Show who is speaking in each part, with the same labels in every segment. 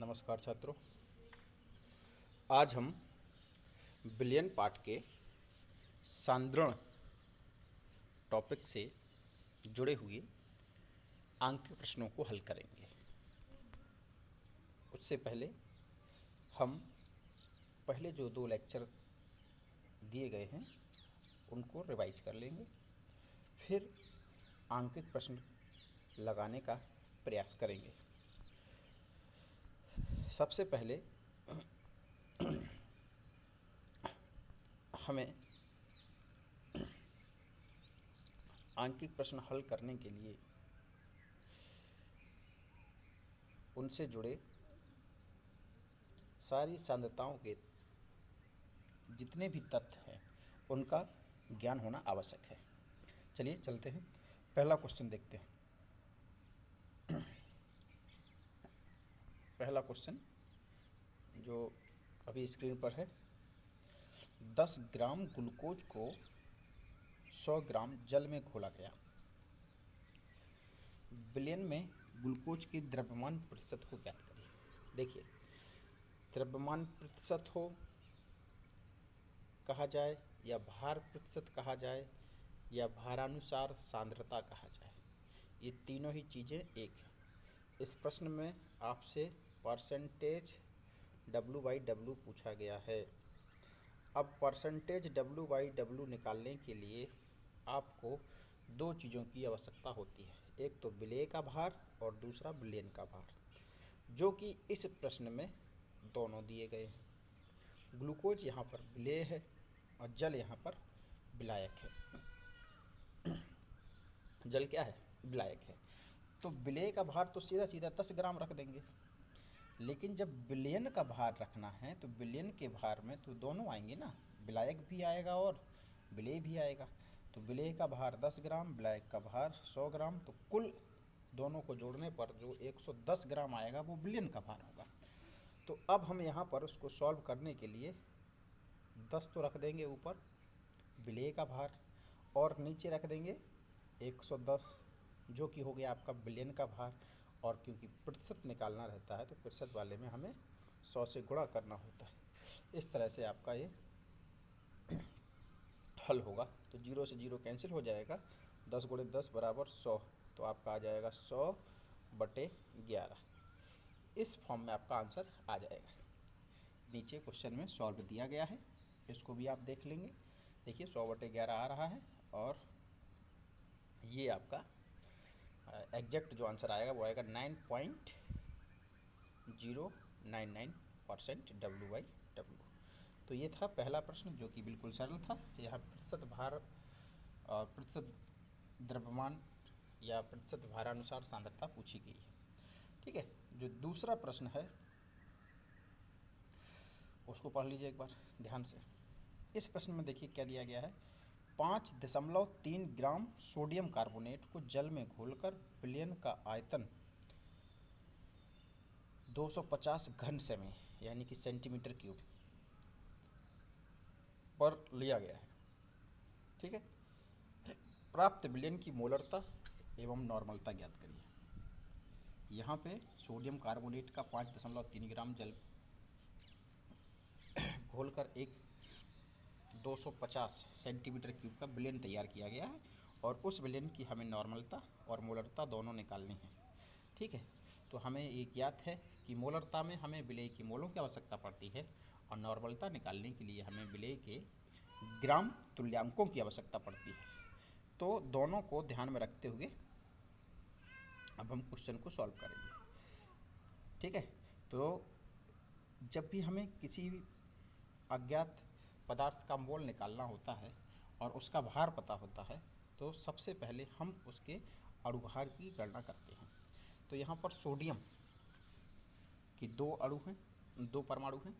Speaker 1: नमस्कार छात्रों। आज हम बिलियन पार्ट के सांद्रण टॉपिक से जुड़े हुए अंक प्रश्नों को हल करेंगे। उससे पहले हम पहले जो 2 लेक्चर दिए गए हैं उनको रिवाइज कर लेंगे, फिर अंकित प्रश्न लगाने का प्रयास करेंगे। सबसे पहले हमें आंकिक प्रश्न हल करने के लिए उनसे जुड़े सारी सांद्रताओं के जितने भी तथ्य हैं उनका ज्ञान होना आवश्यक है। चलिए चलते हैं, पहला क्वेश्चन देखते हैं। पहला क्वेश्चन जो अभी स्क्रीन पर है, 10 ग्राम ग्लूकोज को 100 ग्राम जल में घोला गया। बिलियन में ग्लूकोज के द्रव्यमान प्रतिशत को ज्ञात करिए। देखिए, द्रव्यमान प्रतिशत हो कहा जाए या भार प्रतिशत कहा जाए या भारानुसार सांद्रता कहा जाए, ये तीनों ही चीज़ें एक हैं। इस प्रश्न में आपसे परसेंटेज W/W पूछा गया है। अब परसेंटेज W/W निकालने के लिए आपको 2 चीज़ों की आवश्यकता होती है, एक तो विलेय का भार और दूसरा बिलियन का भार, जो कि इस प्रश्न में दोनों दिए गए हैं। ग्लूकोज यहाँ पर विलेय है और जल यहाँ पर विलायक है। जल क्या है? विलायक है। तो विलेय का भार तो सीधा सीधा 10 ग्राम रख देंगे, लेकिन जब बिलियन का भार रखना है तो बिलियन के भार में तो दोनों आएंगे ना, विलायक भी आएगा और विलेय भी आएगा। तो विलेय का भार 10 ग्राम, विलायक का भार 100 ग्राम, तो कुल दोनों को जोड़ने पर जो 110 ग्राम आएगा वो बिलियन का भार होगा। तो अब हम यहाँ पर उसको सॉल्व करने के लिए 10 तो रख देंगे ऊपर विलेय का भार और नीचे रख देंगे 110, जो कि हो गया आपका बिलियन का भार। और क्योंकि प्रतिशत निकालना रहता है तो प्रतिशत वाले में हमें 100 से गुणा करना होता है। इस तरह से आपका ये हल होगा। तो 0 से 0 कैंसिल हो जाएगा, 10 × 10 = 100, तो आपका आ जाएगा 100/11। इस फॉर्म में आपका आंसर आ जाएगा। नीचे क्वेश्चन में सॉल्व दिया गया है, इसको भी आप देख लेंगे। देखिए 100/11 आ रहा है और ये आपका एग्जैक्ट जो आंसर आएगा वो आएगा 9.099% W/W। तो ये था पहला प्रश्न जो कि बिल्कुल सरल था। यहाँ प्रतिशत भार और प्रतिशत द्रव्यमान या प्रतिशत भारानुसार सांद्रता पूछी गई है। ठीक है, जो दूसरा प्रश्न है उसको पढ़ लीजिए एक बार ध्यान से। इस प्रश्न में देखिए क्या दिया गया है, 5.3 ग्राम सोडियम कार्बोनेट को जल में घोलकर बिलियन का आयतन 250 घन सेमी यानी कि सेंटीमीटर क्यूब पर लिया गया है। ठीक है, प्राप्त बिलियन की मोलरता एवं नॉर्मलता ज्ञात करिए। यहाँ पे सोडियम कार्बोनेट का 5.3 ग्राम जल घोलकर एक 250 सेंटीमीटर क्यूब का बिलियन तैयार किया गया है और उस बिलियन की हमें नॉर्मलता और मोलरता दोनों निकालनी है। ठीक है, तो हमें ये ज्ञात है कि मोलरता में हमें विलेय की मोलों की आवश्यकता पड़ती है और नॉर्मलता निकालने के लिए हमें विलेय के ग्राम तुल्यांकों की आवश्यकता पड़ती है। तो दोनों को ध्यान में रखते हुए अब हम क्वेश्चन को सॉल्व करेंगे। ठीक है, तो जब भी हमें किसी अज्ञात पदार्थ का मोल निकालना होता है और उसका भार पता होता है तो सबसे पहले हम उसके अणुभार की गणना करते हैं। तो यहाँ पर सोडियम की 2 अणु हैं, 2 परमाणु हैं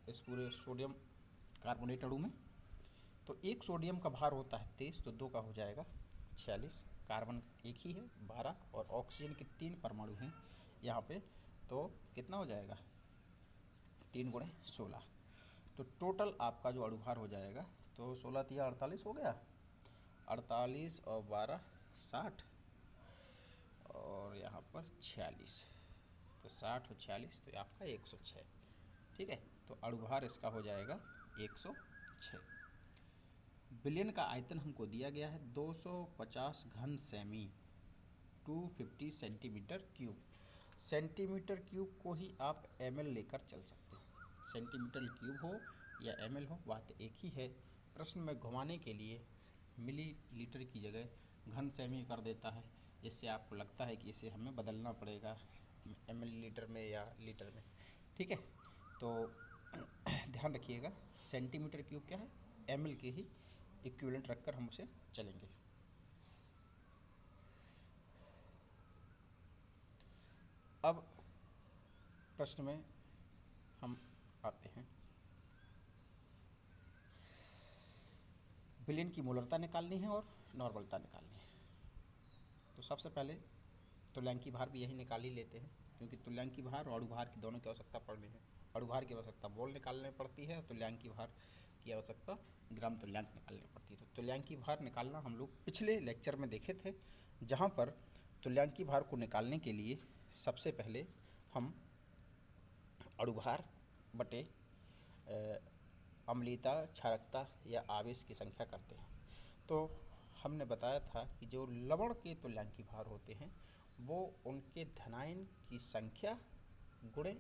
Speaker 1: इस पूरे सोडियम कार्बोनेट अणु में। तो एक सोडियम का भार होता है 23, तो 2 का हो जाएगा 46। कार्बन एक ही है 12 और ऑक्सीजन के 3 परमाणु हैं यहाँ पे, तो कितना हो जाएगा 3 × 16। तो टोटल आपका जो अणुभार हो जाएगा तो 16 × 3 = 48 हो गया, 48 और 12 60 और यहाँ पर 46, तो तो 60 और 46 तो आपका 106। ठीक है, तो अणुभार इसका हो जाएगा 106। बिलियन का आयतन हमको दिया गया है 250 घन semi, 250 centimetre cube. Centimetre cube को ही आप ml लेकर चल सकते हैं। सेंटीमीटर क्यूब हो या ml हो, बात एक ही है। प्रश्न में घुमाने के लिए मिलीलीटर की जगह घन सेमी कर देता है, जिससे आपको लगता है कि इसे हमें बदलना पड़ेगा ml लीटर में या लीटर में। ठीक है, तो ध्यान रखिएगा सेंटीमीटर क्यूब क्या है, ml के ही इक्विवेलेंट रखकर हम उसे चलेंगे। अब प्रश्न में हम आते हैं, बिलियन की मोलरता निकालनी है और नॉर्मलता निकालनी है। तो सबसे पहले तुल्यांकी भार भी यही निकाल ही लेते हैं, क्योंकि तुल्यांकी भार और अणुभार की दोनों की आवश्यकता पड़नी है। अणुभार की आवश्यकता मोल निकालने में पड़ती है और तुल्यांकी भार की आवश्यकता ग्राम तुल्यांक निकालने में पड़ती है। तो तुल्यांकी भार निकालना हम लोग पिछले लेक्चर में देखे थे, जहाँ पर तुल्यांकी भार को निकालने के लिए सबसे पहले हम अणुभार बटे अम्लीयता, क्षारकता या आवेश की संख्या करते हैं। तो हमने बताया था कि जो लवण के तुल्यांकी भार होते हैं वो उनके धनायन की संख्या गुणे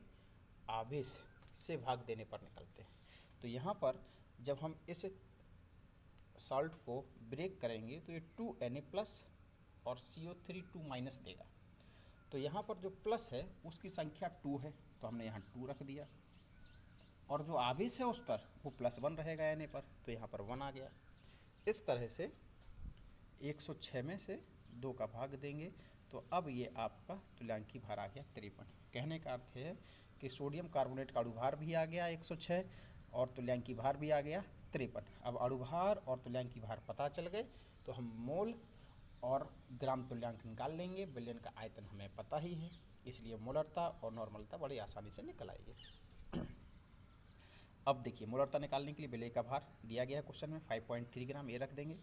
Speaker 1: आवेश से भाग देने पर निकलते हैं। तो यहाँ पर जब हम इस साल्ट को ब्रेक करेंगे तो ये 2Na प्लस और CO3 2- देगा। तो यहाँ पर जो प्लस है उसकी संख्या 2 है, तो हमने यहाँ 2 रख दिया, और जो आवेश है उस पर वो +1 रहेगा Na पर, तो यहाँ पर 1 आ गया। इस तरह से 106 में से 2 का भाग देंगे तो अब ये आपका तुल्यांकी भार आ गया 53। कहने का अर्थ है कि सोडियम कार्बोनेट का अणुभार भी आ गया 106 और तुल्यांकी भार भी आ गया 53। अब अणुभार और तुल्यांकी भार पता चल गए तो हम मोल और ग्राम तुल्यांक निकाल लेंगे। बिलियन का आयतन हमें पता ही है, इसलिए मोलरता और नॉर्मलता बड़ी आसानी से निकल आएगी। अब देखिए, मोलरता निकालने के लिए विलेय का भार दिया गया है क्वेश्चन में 5.3 ग्राम, ये रख देंगे।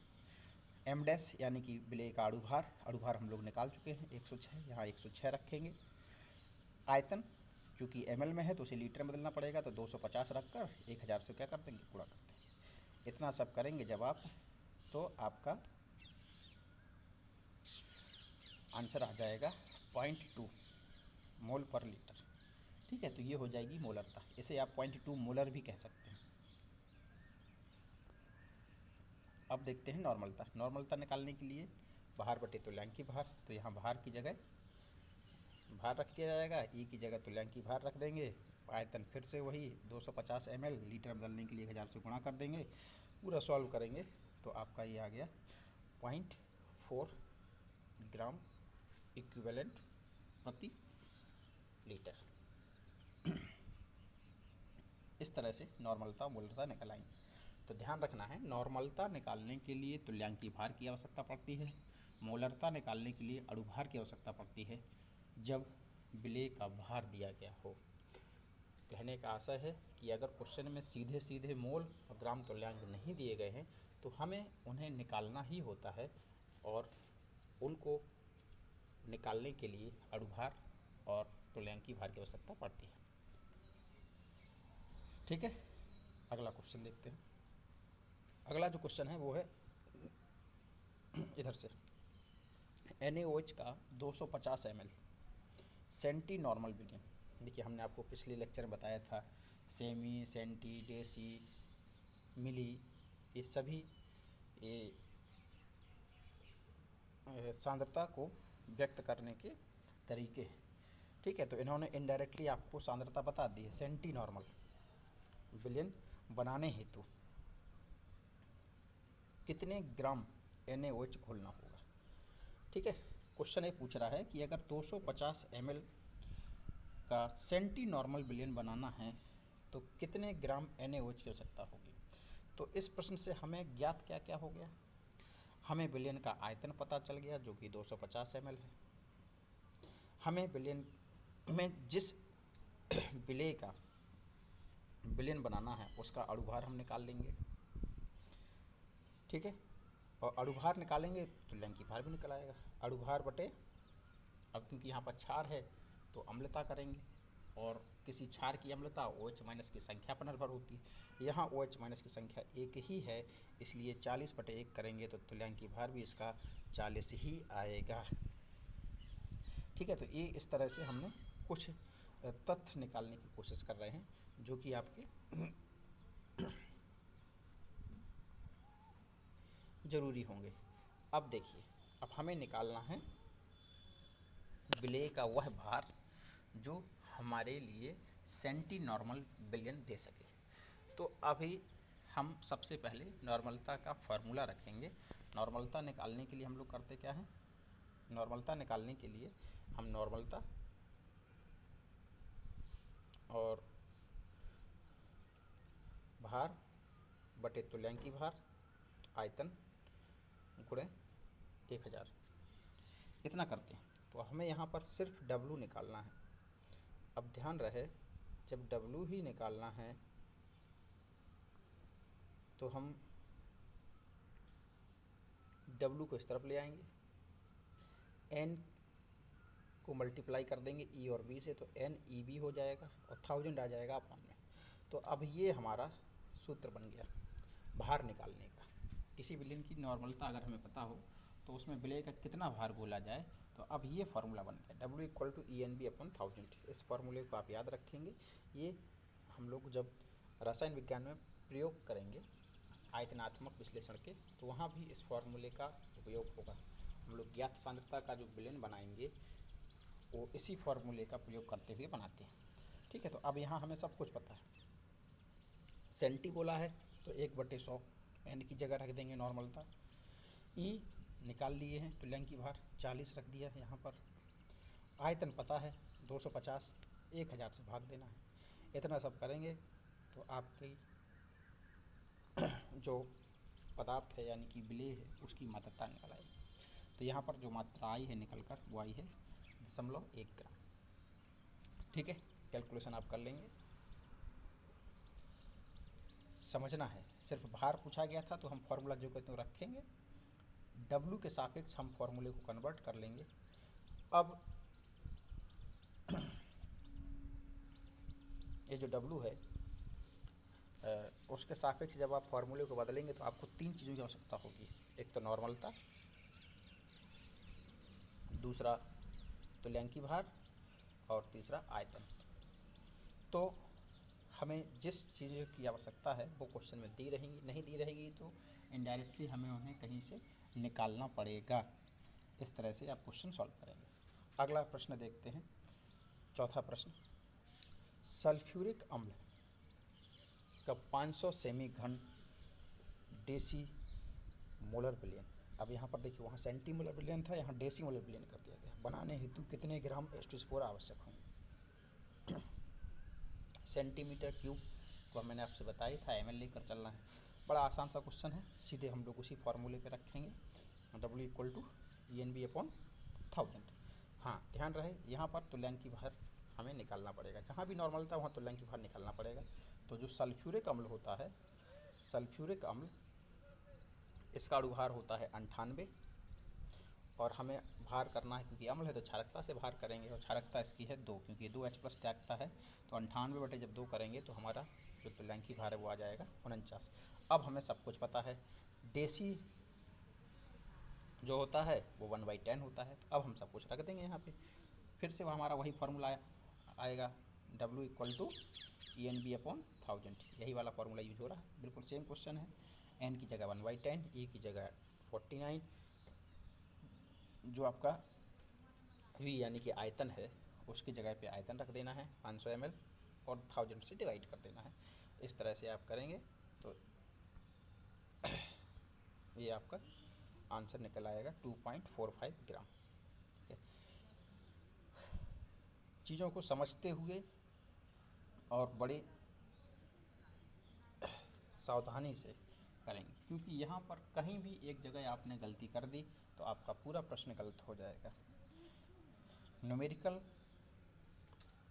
Speaker 1: m डैश यानी कि विलेय का अणुभार हम लोग निकाल चुके हैं 106, यहाँ 106 रखेंगे। आयतन चूँकि ml में है तो उसे लीटर में बदलना पड़ेगा, तो 250 रखकर 1000 से क्या कर देंगे, गुणा कर देंगे। इतना सब करेंगे जब आप, तो आपका आंसर आ जाएगा 0.2 मोल पर लीटर। ठीक है, तो ये हो जाएगी मोलरता। इसे आप 0.2 मोलर भी कह सकते हैं। अब देखते हैं नॉर्मलता। नॉर्मलता निकालने के लिए भार बटे तुल्यांकी भार, तो यहाँ भार की जगह भार रख दिया जाएगा, ई की जगह तुल्यांकी भार रख देंगे। आयतन फिर से वही 250 ml, लीटर बदलने के लिए 1000 से गुणा कर देंगे। पूरा सॉल्व करेंगे तो आपका ये आ गया 0.4 ग्राम इक्विवेलेंट प्रति लीटर। इस तरह से नॉर्मलता मोलरता निकल आएंगे। तो ध्यान रखना है, नॉर्मलता निकालने के लिए तुल्यांकी भार की आवश्यकता पड़ती है, मोलरता निकालने के लिए अणुभार की आवश्यकता पड़ती है जब विलेय का भार दिया गया हो। कहने का आशय है कि अगर क्वेश्चन में सीधे सीधे मोल और ग्राम तुल्यांक नहीं दिए गए हैं तो हमें उन्हें निकालना ही होता है, और उनको निकालने के लिए अणुभार और तुल्यांकी भार की आवश्यकता पड़ती है। ठीक है, अगला क्वेश्चन देखते हैं। अगला जो क्वेश्चन है वो है इधर से, NaOH का 250 ml सेंटी नॉर्मल बिलियन। देखिए, हमने आपको पिछले लेक्चर में बताया था सेमी, सेंटी, डेसी, मिली, ये सभी ये सांद्रता को व्यक्त करने के तरीके हैं। ठीक है, तो इन्होंने इनडायरेक्टली आपको सांद्रता बता दी है। सेंटी नॉर्मल बिलियन बनाने हेतु कितने ग्राम NaOH घोलना होगा। ठीक है, क्वेश्चन ये पूछ रहा है कि अगर 250 ml का सेंटी नॉर्मल बिलियन बनाना है तो कितने ग्राम NaOH की आवश्यकता होगी। तो इस प्रश्न से हमें ज्ञात क्या क्या हो गया, हमें बिलियन का आयतन पता चल गया जो कि 250 ml है। हमें बिलियन में जिस विलेय का बिलियन बनाना है उसका अणुभार हम निकाल लेंगे। ठीक है, और अणुभार निकालेंगे तो तुल्यांकी भार भी निकल आएगा। अणुभार बटे, अब क्योंकि यहाँ पर क्षार है तो अम्लता करेंगे, और किसी क्षार की अम्लता OH माइनस की संख्या पर निर्भर होती है। यहाँ OH माइनस की संख्या 1 ही है, इसलिए 40/1 करेंगे तो तुल्यांकी भार भी इसका 40 ही आएगा। ठीक है, तो ये इस तरह से हमने कुछ तथ्य निकालने की कोशिश कर रहे हैं जो कि आपके ज़रूरी होंगे। अब देखिए, अब हमें निकालना है विलेय का वह भार जो हमारे लिए सेंटी नॉर्मल बिलियन दे सके। तो अभी हम सबसे पहले नॉर्मलता का फॉर्मूला रखेंगे। नॉर्मलता निकालने के लिए हम लोग करते क्या हैं, नॉर्मलता निकालने के लिए हम नॉर्मलता और भार बटे तुल्यांकी भार आयतन गुणे 1000 इतना करते हैं। तो हमें यहाँ पर सिर्फ W निकालना है। अब ध्यान रहे, जब W ही निकालना है तो हम W को इस तरफ ले आएंगे, N को मल्टीप्लाई कर देंगे E और B से, तो NEB हो जाएगा और 1000 आ जाएगा अपॉन में। तो अब ये हमारा सूत्र बन गया भार निकालने का। किसी विलेय की नॉर्मलता अगर हमें पता हो तो उसमें विलेय का कितना भार बोला जाए, तो अब ये फार्मूला बन गया W = ENB/1000। इस फार्मूले को आप याद रखेंगे। ये हम लोग जब रसायन विज्ञान में प्रयोग करेंगे आयतनात्मक विश्लेषण के, तो वहाँ भी इस फार्मूले का उपयोग होगा। हम लोग ज्ञात सांद्रता का जो विलेय बनाएंगे वो इसी फार्मूले का प्रयोग करते हुए बनाते हैं। ठीक है, तो अब यहाँ हमें सब कुछ पता है। सेंटी बोला है तो 1/100 N की जगह रख देंगे नॉर्मलता। E निकाल लिए हैं, तुल्यांकी भार 40 रख दिया है यहाँ पर। आयतन पता है 250, 1000 से भाग देना है। इतना सब करेंगे तो आपकी जो पदार्थ है यानी कि विलेय है उसकी मात्रा निकल आएगी। तो यहाँ पर जो मात्रा आई है निकल कर वो आई है 0.1 ग्राम। ठीक है, कैलकुलेशन आप कर लेंगे। समझना है, सिर्फ भार पूछा गया था तो हम फार्मूला जो कहते हैं रखेंगे, W के सापेक्ष हम फार्मूले को कन्वर्ट कर लेंगे। अब ये जो W है उसके सापेक्ष जब आप फार्मूले को बदलेंगे तो आपको 3 चीज़ों की आवश्यकता होगी। एक तो नॉर्मलता, दूसरा तुल्यांकी भार और तीसरा आयतन। तो हमें जिस चीज़ों की आवश्यकता है वो क्वेश्चन में दी रहेंगी, नहीं दी रहेगी तो इनडायरेक्टली हमें उन्हें कहीं से निकालना पड़ेगा। इस तरह से आप क्वेश्चन सॉल्व करेंगे। अगला प्रश्न देखते हैं, चौथा प्रश्न। सल्फ्यूरिक अम्ल का 500 सेमी घन डेसी मोलर बिलियन। अब यहाँ पर देखिए, वहाँ सेंटीमोलर बिलियन था, यहाँ डेसी मोलर बिलियन कर दिया गया। बनाने हेतु कितने ग्राम H2SO4 आवश्यक होंगे। सेंटीमीटर क्यूब को मैंने आपसे बताया था, ml लेकर चलना है। बड़ा आसान सा क्वेश्चन है, सीधे हम लोग उसी फार्मूले पे रखेंगे W = ENB/1000। हाँ, ध्यान रहे यहाँ पर तुल्यांकी भार हमें निकालना पड़ेगा। जहाँ भी नॉर्मल था वहाँ तुल्यांकी भार निकालना पड़ेगा। तो जो सल्फ्यूरिक अम्ल होता है, सल्फ्यूरिक अम्ल इसका अणुभार होता है 98, और हमें भार करना है क्योंकि अम्ल है तो क्षारकता से भार करेंगे, और क्षारकता इसकी है 2 क्योंकि 2H+ त्यागता है। तो 98 जब 2 करेंगे तो हमारा जो तुल्यांकी भार है वो आ जाएगा 49। अब हमें सब कुछ पता है। डेसी जो होता है वो 1/10 होता है। तो अब हम सब कुछ रख देंगे यहाँ पे, फिर से वो हमारा वही फार्मूला आएगा W = ENB/1000। यही वाला फार्मूला यूज हो रहा है, बिल्कुल सेम क्वेश्चन है। N की जगह 1/10, E की जगह 49, जो आपका V यानी कि आयतन है उसकी जगह पे आयतन रख देना है 500 ml और 1000 से डिवाइड कर देना है। इस तरह से आप करेंगे तो ये आपका आंसर निकल आएगा 2.45 ग्राम। ठीक है, चीज़ों को समझते हुए और बड़े सावधानी से करेंगे, क्योंकि यहाँ पर कहीं भी एक जगह आपने गलती कर दी तो आपका पूरा प्रश्न गलत हो जाएगा। न्यूमेरिकल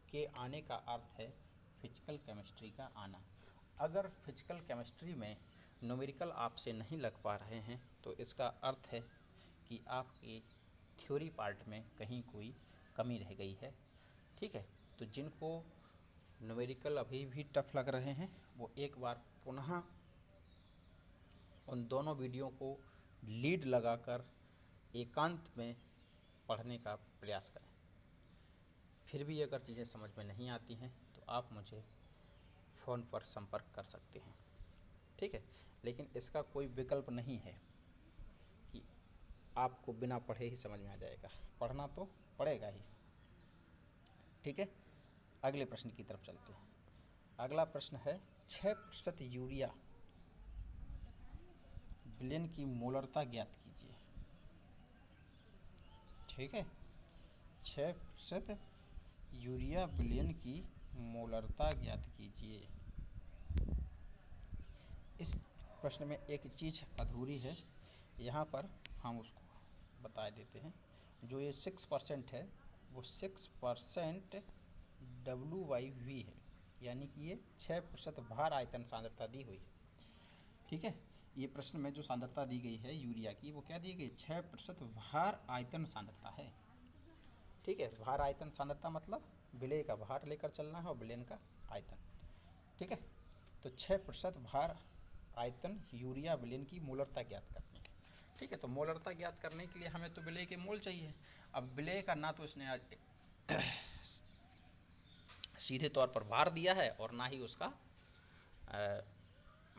Speaker 1: के आने का अर्थ है फिजिकल केमिस्ट्री का आना। अगर फिजिकल केमिस्ट्री में न्यूमेरिकल आपसे नहीं लग पा रहे हैं तो इसका अर्थ है कि आपके थ्योरी पार्ट में कहीं कोई कमी रह गई है। ठीक है, तो जिनको न्यूमेरिकल अभी भी टफ लग रहे हैं वो एक बार पुनः उन दोनों वीडियो को लीड लगाकर एकांत में पढ़ने का प्रयास करें। फिर भी अगर चीज़ें समझ में नहीं आती हैं तो आप मुझे फ़ोन पर संपर्क कर सकते हैं, ठीक है। लेकिन इसका कोई विकल्प नहीं है कि आपको बिना पढ़े ही समझ में आ जाएगा, पढ़ना तो पड़ेगा ही, ठीक है। अगले प्रश्न की तरफ चलते हैं। अगला प्रश्न है 6% यूरिया विलेन की मोलरता ज्ञात कीजिए, ठीक है। 6% यूरिया विलेन की मोलरता ज्ञात कीजिए। इस प्रश्न में एक चीज़ अधूरी है, यहाँ पर हम उसको बता देते हैं। जो ये 6% है वो 6% W/V है, यानी कि ये 6% भार आयतन सांद्रता दी हुई है, ठीक है। ये प्रश्न में जो सांद्रता दी गई है यूरिया की वो क्या दी गई, 6% भार आयतन सांद्रता है, ठीक है। भार आयतन सांद्रता मतलब विलेय का भार लेकर चलना है और विलेन का आयतन, ठीक है। तो 6% भार आयतन यूरिया विलेन की मोलरता ज्ञात करनी है, ठीक है। तो मोलरता ज्ञात करने के लिए हमें तो विलेय के मोल चाहिए। अब विलेय का ना तो इसने सीधे तौर पर भार दिया है और ना ही उसका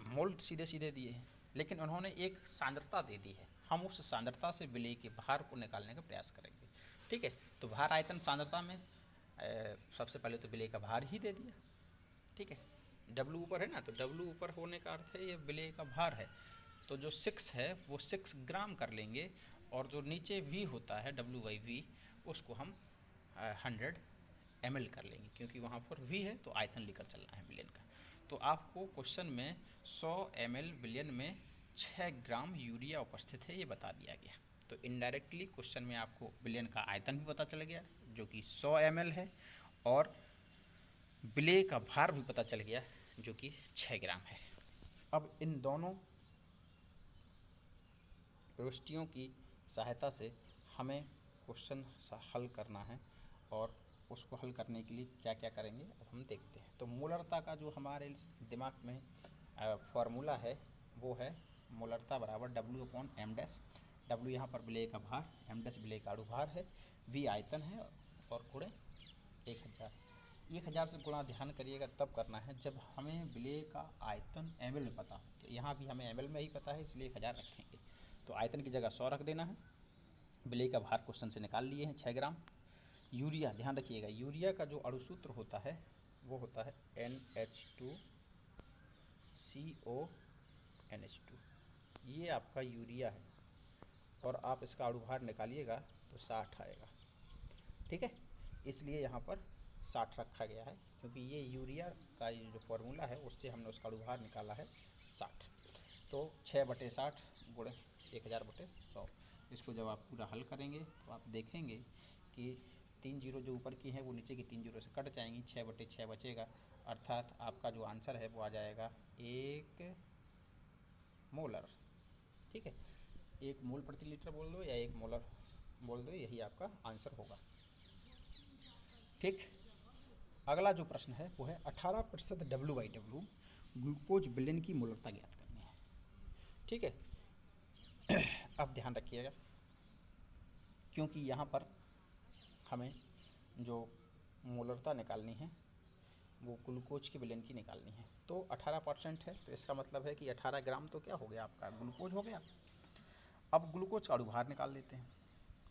Speaker 1: मोल सीधे सीधे दिए हैं, लेकिन उन्होंने एक सांद्रता दे दी है। हम उस सांद्रता से विलेय के भार को निकालने का प्रयास करेंगे, ठीक है। तो भार आयतन सांद्रता में सबसे पहले तो विलेय का भार ही दे दिया, ठीक है। W ऊपर है ना, तो W ऊपर होने का अर्थ है ये विलेय का भार है। तो जो 6 है वो 6 ग्राम कर लेंगे, और जो नीचे V होता है W/V उसको हम 100 ml कर लेंगे, क्योंकि वहाँ पर V है तो आयतन लेकर चलना है विलेन का। तो आपको क्वेश्चन में 100 ml विलेन में 6 ग्राम यूरिया उपस्थित है ये बता दिया गया। तो इनडायरेक्टली क्वेश्चन में आपको विलेन का आयतन भी पता चल गया जो कि 100 ml है, और विलेय का भार भी पता चल गया जो कि 6 ग्राम है। अब इन दोनों प्रविष्टियों की सहायता से हमें क्वेश्चन हल करना है, और उसको हल करने के लिए क्या क्या करेंगे अब हम देखते हैं। तो मोलरता का जो हमारे दिमाग में फॉर्मूला है वो है मोलरता बराबर W/m'। W यहाँ पर विलेय का भार, m' विलेय का अणुभार है, V आयतन है, और गुणे 1000। 1000 से गुणा ध्यान करिएगा तब करना है जब हमें विलेय का आयतन ml में पता हो। तो यहाँ भी हमें ml में ही पता है, इसलिए 1000 रखेंगे। तो आयतन की जगह 100 रख देना है। विलेय का भार क्वेश्चन से निकाल लिए हैं 6 ग्राम। यूरिया, ध्यान रखिएगा, यूरिया का जो अणुसूत्र होता है वो होता है NH2CONH2। ये आपका यूरिया है, और आप इसका अणुभार निकालिएगा तो 60 आएगा, ठीक है। इसलिए यहाँ पर 60 रखा गया है, क्योंकि ये यूरिया का ये जो फॉर्मूला है उससे हमने उसका अणुभार निकाला है 60। तो 6/60 गुणे 1000/100। इसको जब आप पूरा हल करेंगे तो आप देखेंगे कि 3 जीरो जो ऊपर की हैं वो नीचे की 3 जीरो से कट जाएंगी, 6/6 बचेगा, अर्थात आपका जो आंसर है वो आ जाएगा 1 मोलर, ठीक है। 1 मोल प्रति लीटर बोल दो या 1 मोलर बोल दो, यही आपका आंसर होगा, ठीक। अगला जो प्रश्न है वो है 18% W/W ग्लूकोज विलेन की मोलरता ज्ञात करनी है, ठीक है। अब ध्यान रखिएगा, क्योंकि यहाँ पर हमें जो मोलरता निकालनी है वो ग्लूकोज के विलेन की निकालनी है। तो 18% है, तो इसका मतलब है कि 18 ग्राम तो क्या हो गया आपका, ग्लूकोज हो गया। अब ग्लूकोज का अणुभार निकाल लेते हैं।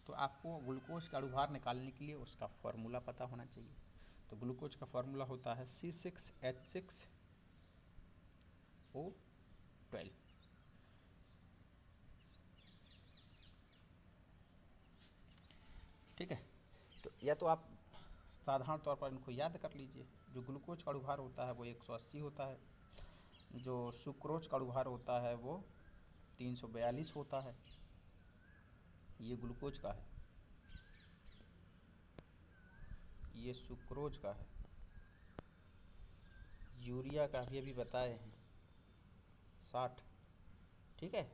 Speaker 1: तो आपको ग्लूकोज का अणुभार निकालने के लिए उसका फॉर्मूला पता होना चाहिए। तो ग्लूकोज का फॉर्मूला होता है C6H6O12, ठीक है। तो या तो आप साधारण तौर पर इनको याद कर लीजिए। जो ग्लूकोज का अणुभार होता है वो 180 होता है, जो सुक्रोज का अणुभार होता है वो 342 होता है। ये ग्लूकोज का है, ये सुक्रोज का है। यूरिया का भी अभी बताए हैं 60, ठीक है।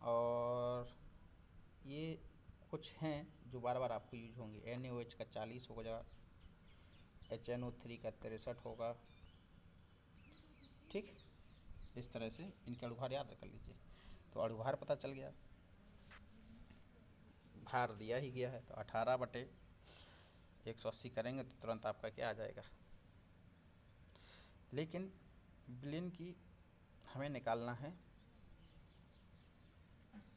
Speaker 1: और ये कुछ हैं जो बार बार आपको यूज होंगे, NaOH का 40 होगा, HNO3 का 63 होगा। ठीक, इस तरह से इनके अणुभार याद कर लीजिए। तो अणुभार पता चल गया, भार दिया ही गया है, तो 18/180 करेंगे तो तुरंत आपका क्या आ जाएगा। लेकिन विलयन की हमें निकालना है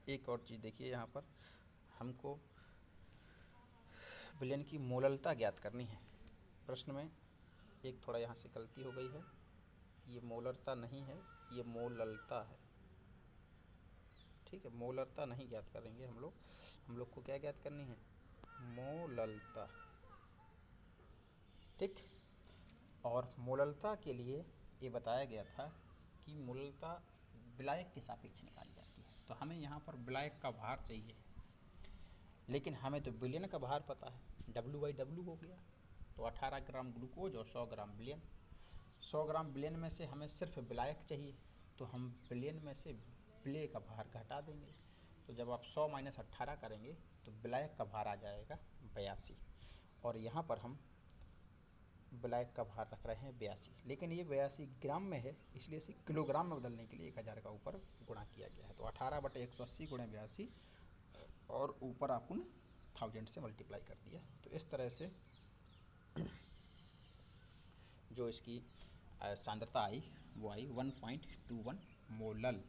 Speaker 1: एक और चीज़। देखिए यहाँ पर हमको विलयन की मोललता ज्ञात करनी है। प्रश्न में एक थोड़ा यहाँ से गलती हो गई है, ये मोलरता नहीं है, ये मोललता है। ठीक है, मोलरता नहीं ज्ञात करेंगे हम लोग को क्या ज्ञात करनी है, मोललता। ठीक, और मोललता के लिए ये बताया गया था कि मोललता विलायक के सापेक्ष निकाली जाती है। तो हमें यहाँ पर विलायक का भार चाहिए, लेकिन हमें तो विलयन का भार पता है, W/W हो गया। तो 18 ग्राम ग्लूकोज और 100 ग्राम विलयन। 100 ग्राम विलयन में से हमें सिर्फ विलायक चाहिए, तो हम विलयन में से विलेय का भार घटा देंगे। तो जब आप 100 - 18 करेंगे तो विलायक का भार आ जाएगा 82। और यहाँ पर हम विलायक का भार रख रहे हैं 82, लेकिन ये 82 ग्राम में है, इसलिए इसे किलोग्राम में बदलने के लिए 1000 का ऊपर गुणा किया गया है। तो 18/180 × 82 और ऊपर आपने 1000 से मल्टीप्लाई कर दिया। तो इस तरह से जो इसकी सांद्रता आई वो आई 1.21 मोलल।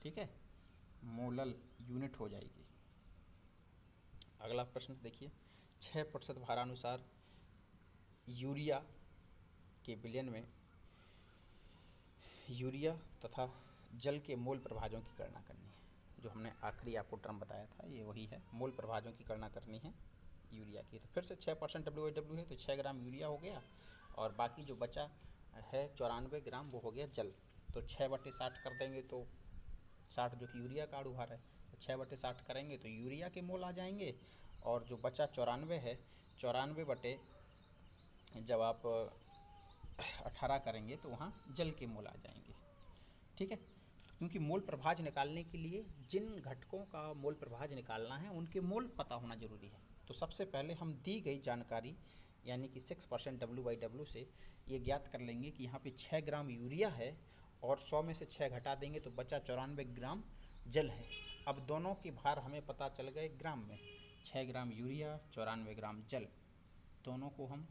Speaker 1: ठीक है, मोलल यूनिट हो जाएगी। अगला प्रश्न देखिए, 6% भारानुसार यूरिया के विलयन में यूरिया तथा जल के मोल प्रभाजों की गणना करनी है। जो हमने आखिरी आपको टर्म बताया था ये वही है, मोल प्रभाजों की गणना करनी है यूरिया की। तो फिर से 6% W/W है, तो 6 ग्राम यूरिया हो गया, और बाकी जो बचा है 94 ग्राम वो हो गया जल। तो 6/60 कर देंगे तो 60 जो कि यूरिया का अणुभार है, तो 6/60 करेंगे तो यूरिया के मोल आ जाएंगे, और जो बचा 94 है, 94 जब आप 18 करेंगे तो वहाँ जल के मोल आ जाएंगे। ठीक है, क्योंकि मोल प्रभाज निकालने के लिए जिन घटकों का मोल प्रभाज निकालना है उनके मोल पता होना जरूरी है। तो सबसे पहले हम दी गई जानकारी यानी कि 6% W/W से ये ज्ञात कर लेंगे कि यहाँ पे 6 ग्राम यूरिया है, और 100 में से 6 घटा देंगे तो बचा 94 ग्राम जल है। अब दोनों के भार हमें पता चल गए ग्राम में, 6 ग्राम यूरिया 94 ग्राम जल, दोनों को हम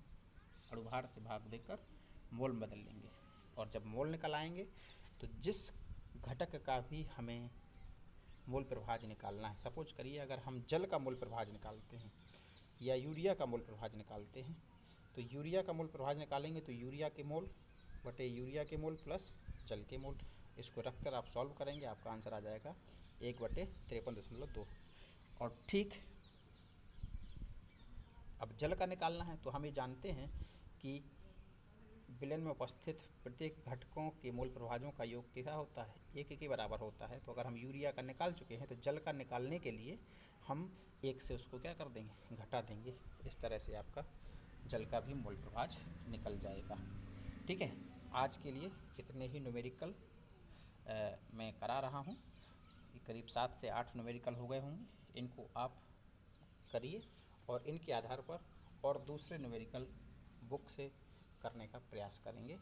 Speaker 1: अणुभार से भाग देकर मोल में बदल लेंगे। और जब मोल निकल आएंगे तो जिस घटक का भी हमें मोल प्रभाज निकालना है, सपोज करिए अगर हम जल का मोल प्रभाज निकालते हैं या यूरिया का मोल प्रभाज निकालते हैं, तो यूरिया का मोल प्रभाज निकालेंगे तो यूरिया के मोल बटे यूरिया के मोल प्लस जल के मोल, इसको रखकर आप सॉल्व करेंगे, आपका आंसर आ जाएगा 1/53.2। और ठीक अब जल का निकालना है, तो हम ये जानते हैं कि विलयन में उपस्थित प्रत्येक घटकों के मोल प्रभाजों का योग क्या होता है, 1 के बराबर होता है। तो अगर हम यूरिया का निकाल चुके हैं तो जल का निकालने के लिए हम 1 से उसको क्या कर देंगे, घटा देंगे। इस तरह से आपका जल का भी मोल प्रभाज निकल जाएगा। ठीक है, आज के लिए इतने ही न्यूमेरिकल मैं करा रहा हूँ, करीब 7 से 8 न्यूमेरिकल हो गए होंगे। इनको आप करिए और इनके आधार पर और दूसरे न्यूमेरिकल बुक से करने का प्रयास करेंगे।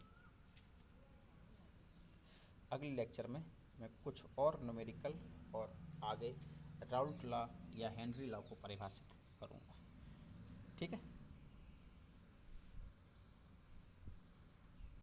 Speaker 1: अगले लेक्चर में मैं कुछ और न्यूमेरिकल और आगे राउल्ट लॉ या हेनरी लॉ को परिभाषित करूँगा। ठीक है।